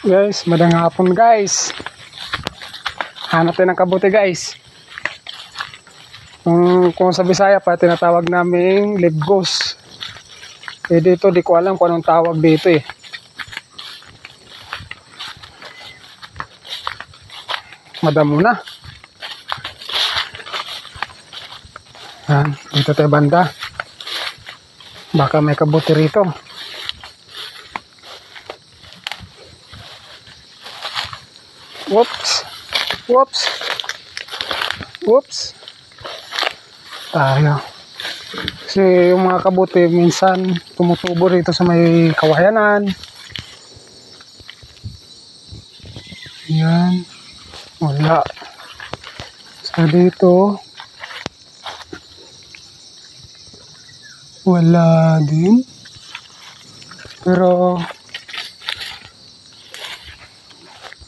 Guys, madang hapon guys. Hanap tayo ng kabuti guys. Kung sa Bisaya pa tinatawag naming libgos. Eh dito di ko alam kung anong tawag dito eh. Madamo na. Yan, dito tayo banda. Baka may kabuti rito. Whoops. Whoops. Whoops. Tayo. Kasi yung mga kabuti minsan tumutubo rito sa may kawayanan. Yan. Wala. Sa dito. Wala din. Pero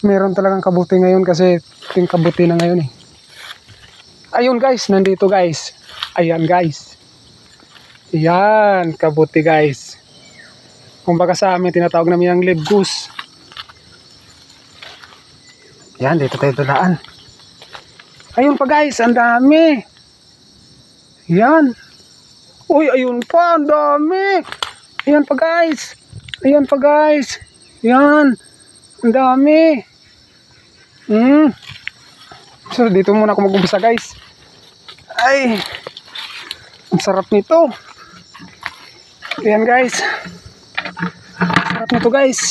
meron talagang kabuti ngayon kasi yung kabuti na ngayon eh. Ayun guys, nandito guys. Ayan guys. Yan, kabuti guys. Kumbaga sa amin tinatawag namin yung libgus. Yan, dito tayo dulaan. Ayun pa guys, ang dami. Yan. Uy, ayun pa, ang dami. Ayan pa guys. Ayan pa guys. Yan. Ang dami. So dito muna ako mag-umpisa guys. Ay, ang sarap nito. Ayan guys. Sarap nito guys.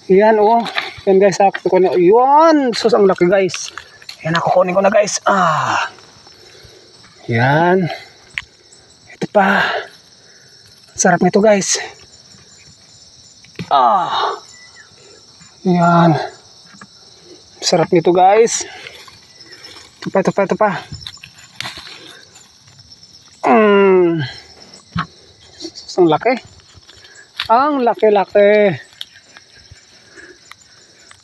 Ayan oh. Ayan guys, ako kunin. Ayan, sus ang laki guys. Ayan, ako kunin ko na guys. Ayan. Ito pa. Sarap nito guys. Ayan. Sarap nito guys. Ito pa. Ang laki. Ang laki.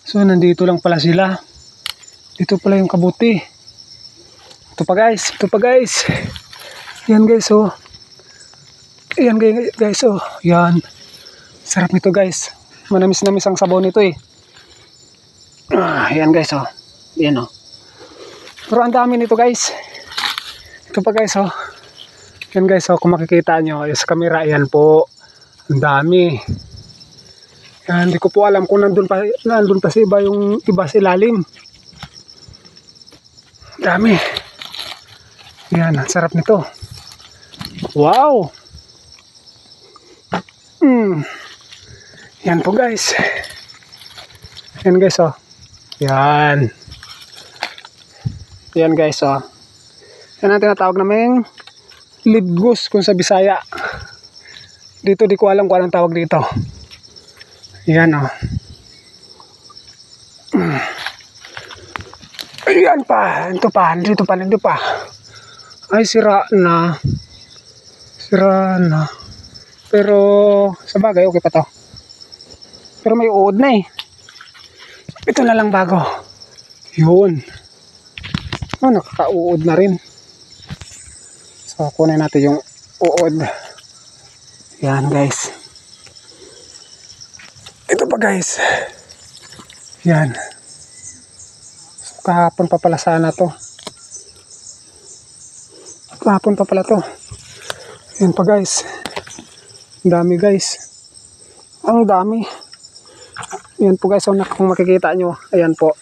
So nandito lang pala sila. Dito pala yung kabuti. Ito pa guys. Yan guys oh. Yan guys oh. Yan. Sarap nito guys. Manamis-namis ang sabaw nito eh. Yan guys oh. Yan oh. Pero ang dami nito guys. Ito pa guys oh. Yan guys oh, kung makikita nyo sa camera, yan po. Ang dami. Yan, hindi ko po alam kung nandun pa sa iba yung iba sa ilalim. Dami. Yan, ang sarap nito. Wow. Yan po guys. Yan guys oh. Yan. Yan guys oh. Yan ang tinatawag naming libgus kung sa Bisaya. Dito di ko alam kung anong tawag dito. Yan oh. Ayan pa. Ito pa. Dito pa. Ay sira na. Pero sa bagay okay pa to. Pero may uod na eh. Ito na lang bago. Yun. Nakaka-uod na rin. So kunin natin yung uod. Yan guys. Ito pa guys. Yan. So, kahapon pa pala sana to. Kahapon pa pala to. Yan pa guys. Ang dami guys. Ang dami. Yan po guys. So, kung makikita nyo. Ayan po.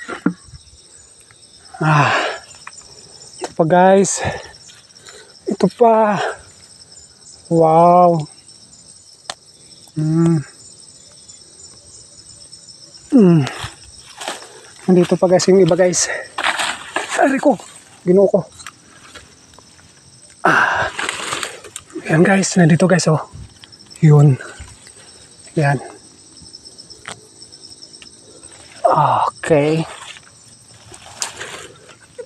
Ito pa guys. Ito pa. Wow. Nandito pa guys yung iba guys. Ari ko. Ginoo ko. Yan guys. Nandito guys oh. Yun. Yan. Okay.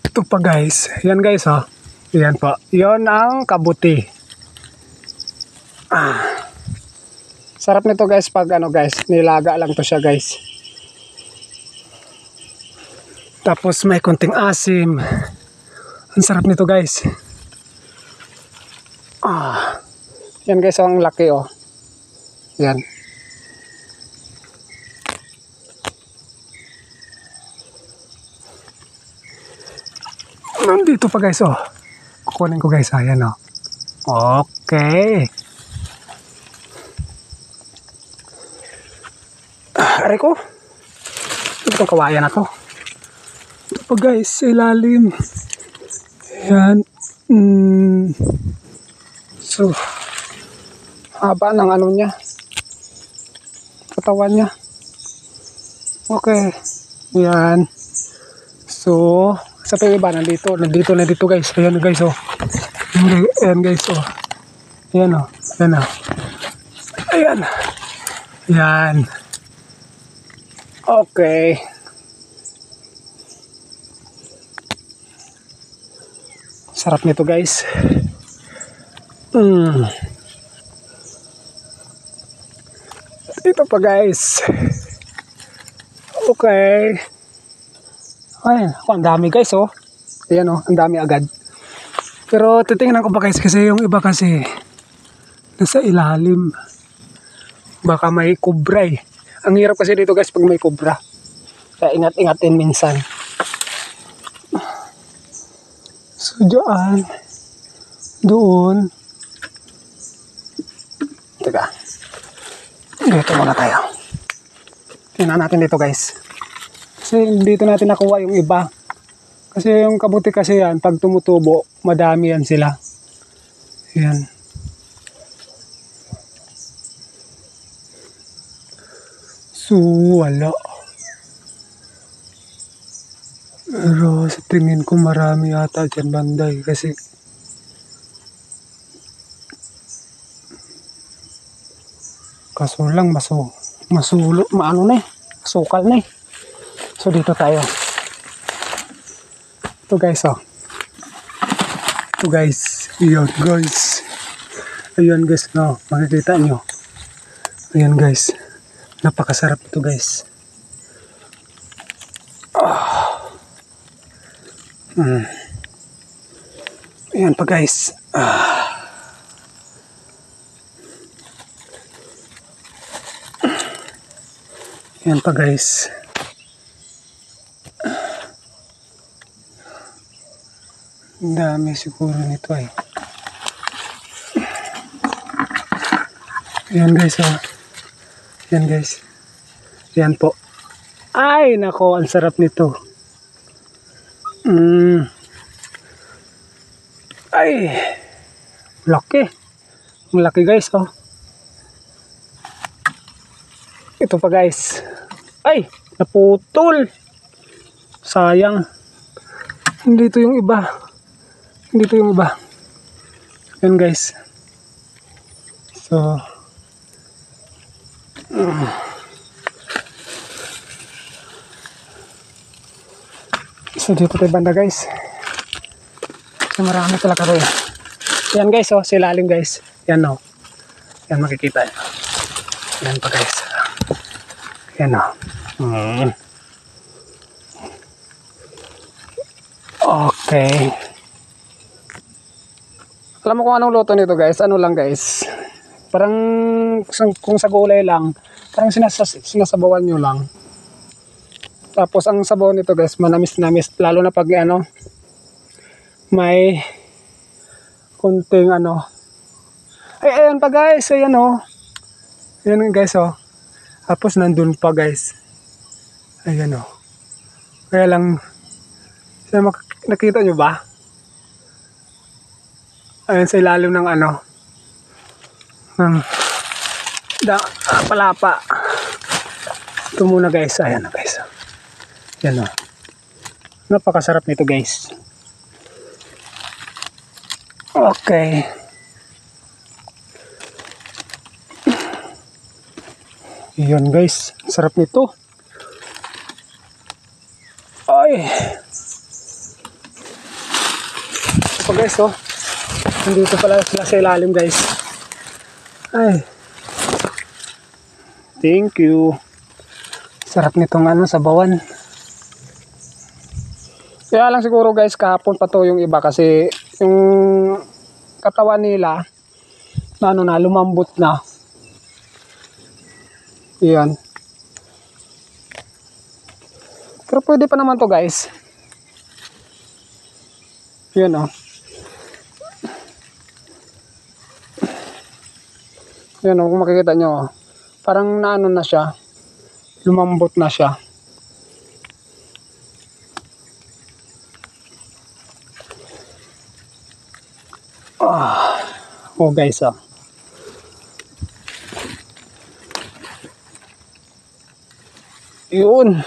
Ito pa guys. Yan guys oh. Yan po. Yun ang kabuti. Sarap nito guys pag ano guys. Nilaga lang to siya guys. Tapos may konting asim. Ang sarap nito guys. Yan guys, ang laki oh. Yan. Nandito pa guys, oh. Kukunin ko guys, ayan, oh. Okay. Aray ko. Itong kawayan na to. Ito pa guys, sa ilalim. Ayan. So, haba ng ano niya. Katawan niya. Okay. Ayan. So, sa iba, nandito guys. Ayan guys, oh. Ayan guys, oh. Ayan, oh. Ayan, oh. Ayan. Ayan. Okay. Sarap nito guys. Ito pa guys. Okay. Ay, ang dami guys, oh. Ayan, oh, ang dami agad. Pero titingnan ko pa guys kasi yung iba kasi nasa ilalim. Baka may kubra eh. Ang hirap kasi dito guys pag may kubra. Kaya ingat-ingatin minsan. So dyan. Doon. Teka. Dito muna tayo. Tingnan natin dito guys. Kasi dito natin nakuha yung iba. Kasi yung kabuti kasi yan, pag tumutubo, madami yan sila. Yan. So, wala. Pero sa tingin ko marami yata dyan banday. Kasi kaso lang maano na eh. Masukal na eh. So dito tayo. Ito guys, oh. Ito guys. Ayan guys. Ayan guys, no. Makikita nyo. Ayan guys. Napakasarap ito guys. Ayan pa guys. Ayan pa guys. Ang dami siguro nito eh. Ayan guys, oh. Ayan guys. Ayan po. Ay, nako, ang sarap nito. Ay, laki. Ang laki guys, oh. Ito pa guys. Ay, naputol. Sayang. Dito yung iba. Dito yung iba. Yan guys. So dito tayo banda guys. So marami talaga rin. Yan guys, oh, sa ilalim guys. Yan, oh. Yan makikita. Yan pa guys. Yan, oh. Okay. Alam mo kung anong luto nito guys? Ano lang guys? Parang kung sa gulay lang, parang sinasabawan nyo lang. Tapos ang sabaw nito guys, manamis-namis. Lalo na pag ano, may kunting ano. Ay, ayan pa guys. Ayan, oh. Ayan guys, oh. Tapos nandun pa guys. Ayan, oh. Kaya lang, nakita nyo ba? Ayan sa ilalim ng ano, ng palapa. Ito muna guys. Ayan na guys. Yan, o. Napakasarap nito guys. Okay. Yan guys. Sarap nito. Ay. Ito guys, oh. Nandito pala sila sa ilalim guys. Ay. Thank you. Sarap nitong ano, sabawan. Kaya lang siguro guys, kahapon pa to yung iba kasi yung katawan nila na ano na, lumambot na. Yan. Pero pwede pa naman to guys. Yun oh. Yun oh, kung makikita nyo oh. Parang naano na siya. Lumambot na siya. Oh guys oh. Yun.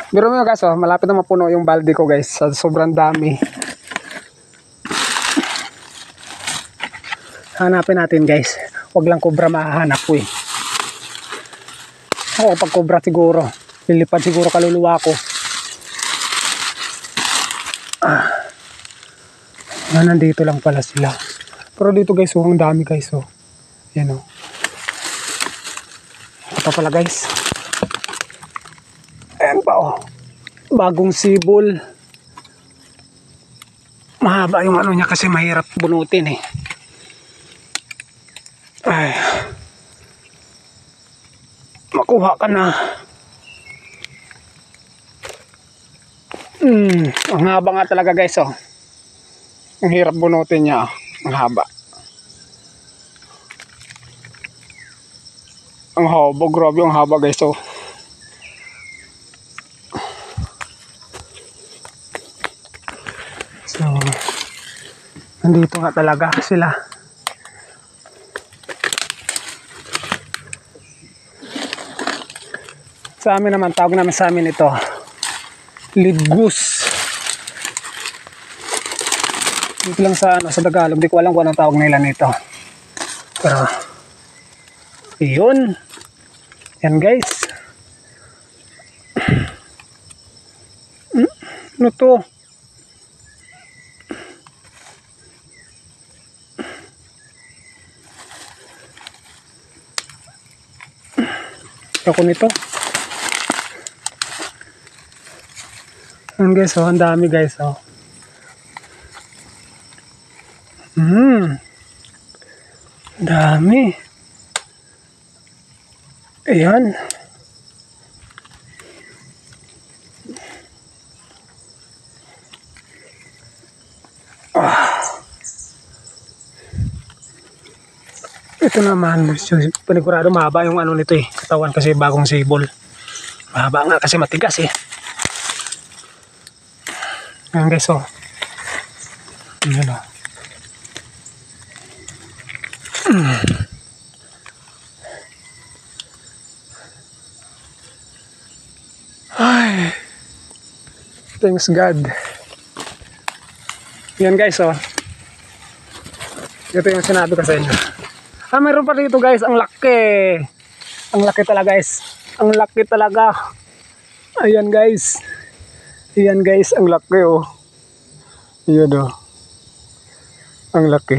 Biro mo guys oh, malapit na mapuno yung balde ko guys. Sobrang dami. Hanapin natin guys. Huwag lang cobra mahahanap ko eh. Ako pag cobra siguro. Lilipad siguro kaluluwa ko. Nandito lang pala sila. Pero dito guys oh, ang dami guys oh. Yan oh. Ito pala guys. Ayan pa oh. Bagong sibol. Mahaba yung ano niya kasi mahirap bunutin eh. Ay. Makuha ka na. Ang haba nga talaga guys oh. Ang hirap bunutin niya. Ang haba. Ang haba. Grabe ang haba guys oh. So, nandito nga talaga sila. Sa amin naman, tawag namin sa amin ito, lead goose. Dito lang sa, sa Tagalog, di ko alam kung anong tawag nila nito. Pero, yun. Yan guys. Ano to? Ako nito. Yan guys oh, ang dami guys oh. Dami. Ayan. Ito naman, panigurado mahaba yung ano nito eh, katawan kasi bagong sibol. Mahaba nga kasi matigas eh. Ayan guys oh. Ayan oh. Ay. Thanks God. Yan guys oh. Ito yung sinabi ko sa inyo. Mayroon pa dito guys, ang laki. Ang laki talaga guys. Ang laki talaga. Ayan guys. Ayan guys, ang laki oh. Ayan oh. Ang laki.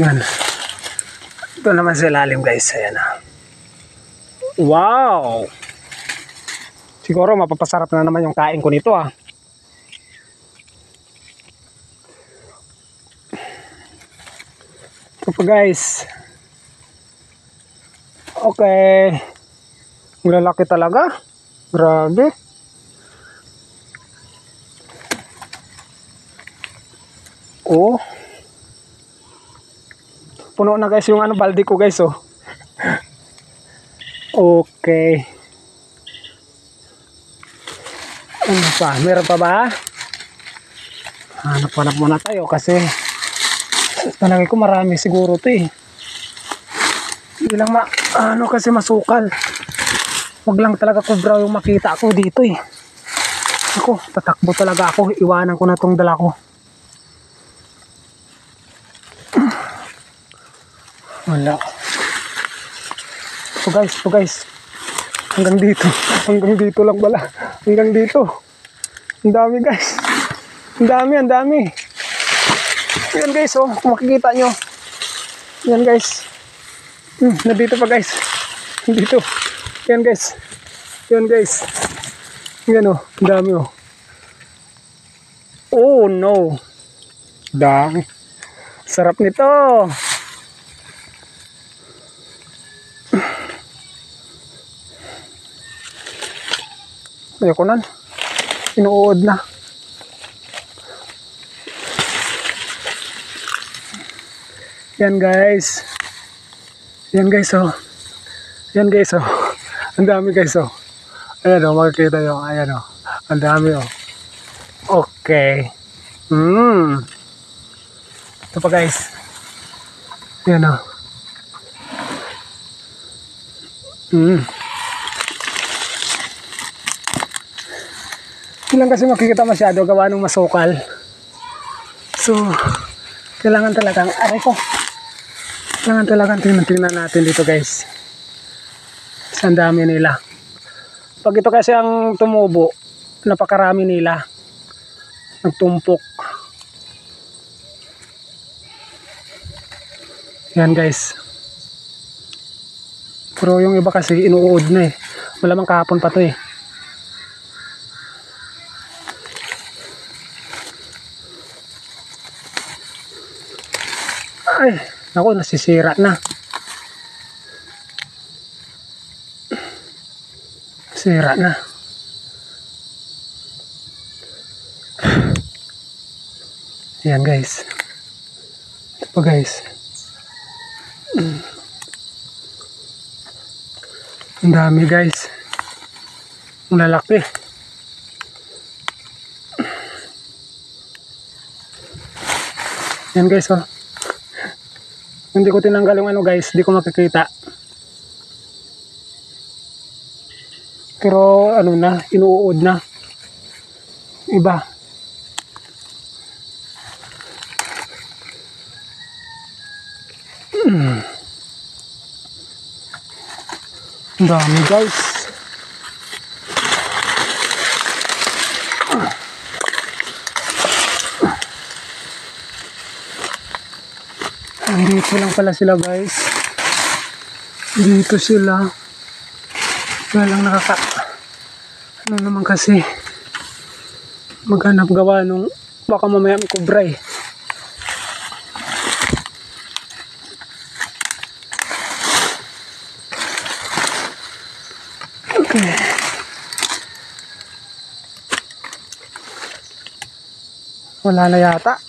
Yan. Ito naman sa ilalim guys. Ayan oh. Wow. Siguro mapapasarap na naman yung kain ko nito ah. Ito pa guys. Okay. Ang lalaki talaga. Grabe. Oh. Puno na guys yung ano balde ko guys oh. Okay. Ano pa? Meron pa ba? Hanap-hanap muna tayo kasi talagay ko marami siguro to eh. Hindi lang ano kasi masukal. Wag lang talaga cobra yung makita ako dito eh. Ako, tatakbo talaga ako. Iwanan ko na tong dala ko. Wala. Ito guys. Hanggang dito lang pala. Hanggang dito. Ang dami guys. Ang dami. Yan guys oh, kung makikita nyo. Yan guys. Nandito pa guys. Dito. Yan guys. Yan guys. Yan oh, ang dami oh. Oh no. Dami. Sarap nito. Ayoko nan. Inuud na. Yan guys. Yan guys oh. Yan guys oh. Ang dami guys oh. Ayan oh, makikita nyo. Ayan oh. Ang dami oh. Okay. Ito pa guys. Ayan oh. Hindi lang kasi makikita masyado gawa ng masukal. So, kailangan talagang, aray ko. Kailangan talagang tingnan natin dito guys. Ang dami nila. Pag ito kasi ang tumubo, napakarami nila. Nagtumpok. Yan guys. Pero yung iba kasi inuud na eh. Malamang kahapon pa to eh. Ay, naku, nasisira na. Sira na. Yan guys. Ito pa guys. Ang dami guys. Ang lalaki. Yan guys oh. Hindi ko tinanggal yung ano guys. Hindi ko makikita. Pero ano na. Inuud na. Iba. Ang dami guys. Dito lang pala sila guys. Dito sila. Kaya lang ano naman kasi maghanap gawa nung baka mamaya may kubra eh. Okay. Wala na yata.